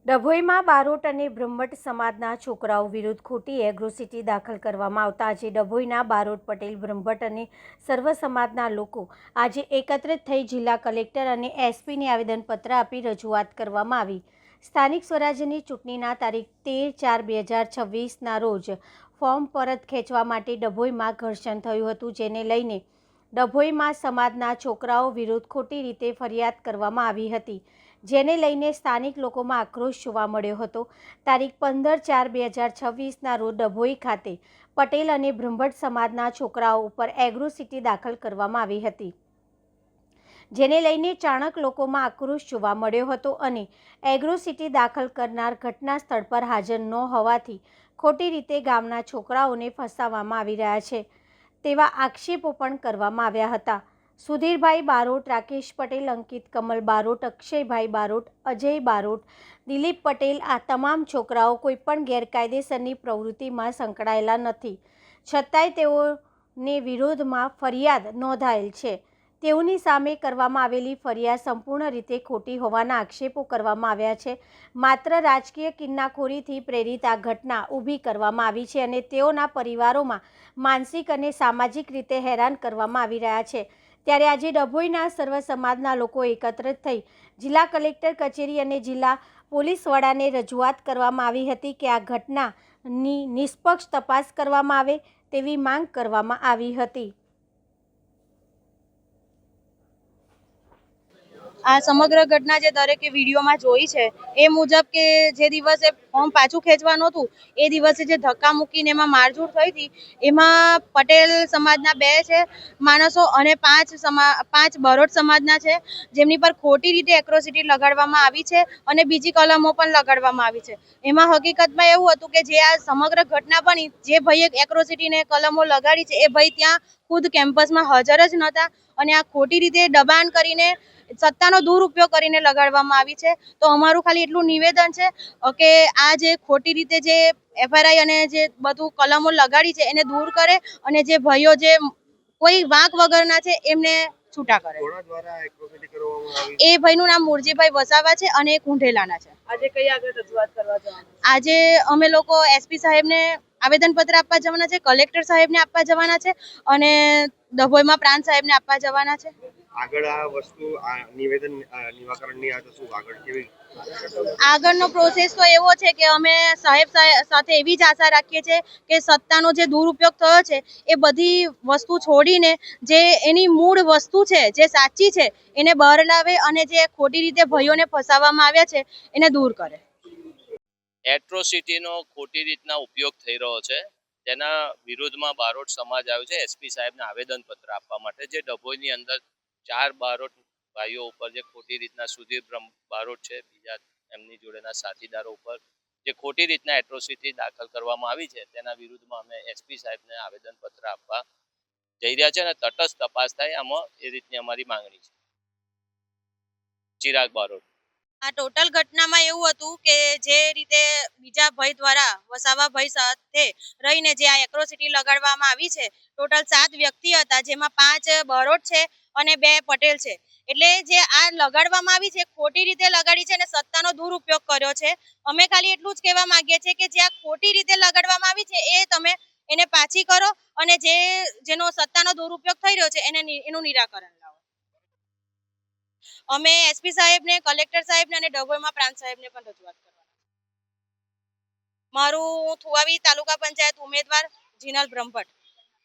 ડભોઈમાં બારોટ અને બ્રહ્મટ સમાજના છોકરાઓ વિરુદ્ધ ખોટી એગ્રોસિટી દાખલ કરવામાં આવતા આજે ડભોઈના બારોટ, પટેલ, બ્રહ્મટ અને સર્વ સમાજના લોકો આજે એકત્રિત થઈ જિલ્લા કલેક્ટર અને એસપીને આવેદનપત્ર આપી રજૂઆત કરવામાં આવી। સ્થાનિક સ્વરાજ્યની ચૂંટણીના તારીખ 13/4/2026ના રોજ ફોર્મ પરત ખેંચવા માટે ડભોઈમાં ઘર્ષણ થયું હતું, જેને લઈને ડભોઈમાં સમાજના છોકરાઓ વિરુદ્ધ ખોટી રીતે ફરિયાદ કરવામાં આવી હતી, જેને લઈને સ્થાનિક લોકોમાં આક્રોશ જોવા મળ્યો હતો। તારીખ 15/4/2026ના રોજ ડભોઈ ખાતે પટેલ અને બ્રહ્મટ સમાજના છોકરાઓ ઉપર એગ્રોસિટી દાખલ કરવામાં આવી હતી, જેને લઈને ચાણક લોકોમાં આક્રોશ જોવા મળ્યો હતો અને એગ્રોસિટી દાખલ કરનાર ઘટના સ્થળ પર હાજર ન હોવાથી ખોટી રીતે ગામના છોકરાઓને ફસાવવામાં આવી રહ્યા છે તેવા આક્ષેપો પણ કરવામાં આવ્યા હતા। સુધીરભાઈ બારોટ, રાકેશ પટેલ, અંકિત કમલ બારોટ, અક્ષયભાઈ બારોટ, અજય બારોટ, દિલીપ પટેલ આ તમામ છોકરાઓ કોઈપણ ગેરકાયદેસરની પ્રવૃત્તિમાં સંકળાયેલા નથી, છતાંય તેઓને વિરોધમાં ફરિયાદ નોંધાયેલ છે। તેઓની સામે કરવામાં આવેલી ફરિયાદ સંપૂર્ણ રીતે ખોટી હોવાના આક્ષેપો કરવામાં આવ્યા છે। માત્ર રાજકીય કિન્નાખોરીથી પ્રેરિત આ ઘટના ઊભી કરવામાં આવી છે અને તેઓના પરિવારોમાં માનસિક અને સામાજિક રીતે હેરાન કરવામાં આવી રહ્યા છે। ત્યારે આજે ડભોઈના સર્વ સમાજના લોકો એકત્રિત થઈ જિલ્લા કલેક્ટર કચેરી અને જિલ્લા પોલીસ વડાને રજૂઆત કરવામાં આવી હતી કે આ ઘટનાની નિષ્પક્ષ તપાસ કરવામાં આવે તેવી માંગ કરવામાં આવી હતી। આ સમગ્ર ઘટના જે દરેકે વિડીયોમાં જોઈ છે એ મુજબ કે જે દિવસે ફોર્મ પાછું ખેંચવાનું હતું એ દિવસે જે ધક્કા મૂકીને એમાં મારઝૂડ થઈ હતી, એમાં પટેલ સમાજના 2 છે માણસો અને 5 બારોટ સમાજના છે, જેમની પર ખોટી રીતે એટ્રોસિટી લગાડવામાં આવી છે અને બીજી કલમો પણ લગાડવામાં આવી છે। એમાં હકીકતમાં એવું હતું કે જે આ સમગ્ર ઘટના બની, જે ભાઈએ એટ્રોસિટીને કલમો લગાડી છે એ ભાઈ ત્યાં ખુદ કેમ્પસમાં હાજર જ નહોતા અને આ ખોટી રીતે દબાણ કરીને સત્તાનો દુરુપયોગ કરીને લગાડવામાં આવી છે। તો અમારું ખાલી એટલું નિવેદન છે કે આ જે ખોટી રીતે જે એફઆરઆઈ અને જે બધું કલમો લગાડી છે એને દૂર કરે અને જે ભાઈઓ જે કોઈ વાંક વગરના છે એમને છૂટા કરે। એ ભાઈનું નામ મુરજીભાઈ વસાવા છે અને એ કુંઢેલાના છે। આજે કઈ આગળ રજૂઆત કરવા જવાનું? આજે અમે લોકો એસપી સાહેબને આવેદનપત્ર આપવા જવાના છે, કલેક્ટર સાહેબને આપવા જવાના છે અને ડભોઈમાં પ્રાંત સાહેબને આપવા જવાના છે। આગળ આ વસ્તુ નિવેદન નિરાકરણની આ શું આગળ કેવી આગળનો પ્રોસેસ તો એવો છે કે અમે સાહેબ સાથે એવી જ આશા રાખીએ છીએ કે સત્તાનો જે દુરુપયોગ થયો છે એ બધી વસ્તુ છોડીને જે એની મૂળ વસ્તુ છે, જે સાચી છે એને બહાર લાવે અને જે ખોટી રીતે ભાઈઓને ફસાવવામાં આવ્યા છે એને દૂર કરે। એટ્રોસિટીનો ખોટી રીતના ઉપયોગ થઈ રહ્યો છે, તેના વિરોધમાં બારોટ સમાજ આવ્યો છે એસપી સાહેબને આવેદનપત્ર આપવા માટે। જે ડભોઈની અંદર 4 બારોટ ભાઈઓ ઉપર જે ખોટી રીતના સુધીર બારોટ છે, બીજા એમની જોડેના સાથીદારો ઉપર જે ખોટી રીતના એટ્રોસિટી દાખલ કરવામાં આવી છે તેના વિરુદ્ધમાં અમે એસપી સાહેબને આવેદનપત્ર આપવા જઈ રહ્યા છે અને તટસ્થ તપાસ થાય આમાં એ રીતની અમારી માંગણી છે। ચિરાગ બારોટ। આ ટોટલ ઘટનામાં એવું હતું કે જે રીતે બીજા ભાઈ દ્વારા વસાવા ભાઈ સાથે રહીને જે આ એટ્રોસિટી લગાડવામાં આવી છે, ટોટલ 7 વ્યક્તિ હતા, જેમાં 5 બારોટ છે અને 2 પટેલ છે। એટલે જે આ લગાડવામાં આવી છે ખોટી રીતે લગાડી છે અને સત્તાનો દુરુપયોગ કર્યો છે। અમે ખાલી એટલું જ કહેવા માંગીએ છીએ કે જે આ ખોટી રીતે લગાડવામાં આવી છે એ તમે એને પાછી કરો અને જેનો સત્તાનો દુરુપયોગ થઈ રહ્યો છે એનું નિરાકરણ લાવો। અમે એસપી સાહેબને, કલેક્ટર સાહેબને અને ડભોઈમાં પ્રાંત સાહેબને પણ રજૂઆત કરવાના છે। મારું થુવાવી તાલુકા પંચાયત ઉમેદવાર જીનલ બ્રહ્મભટ્ટ।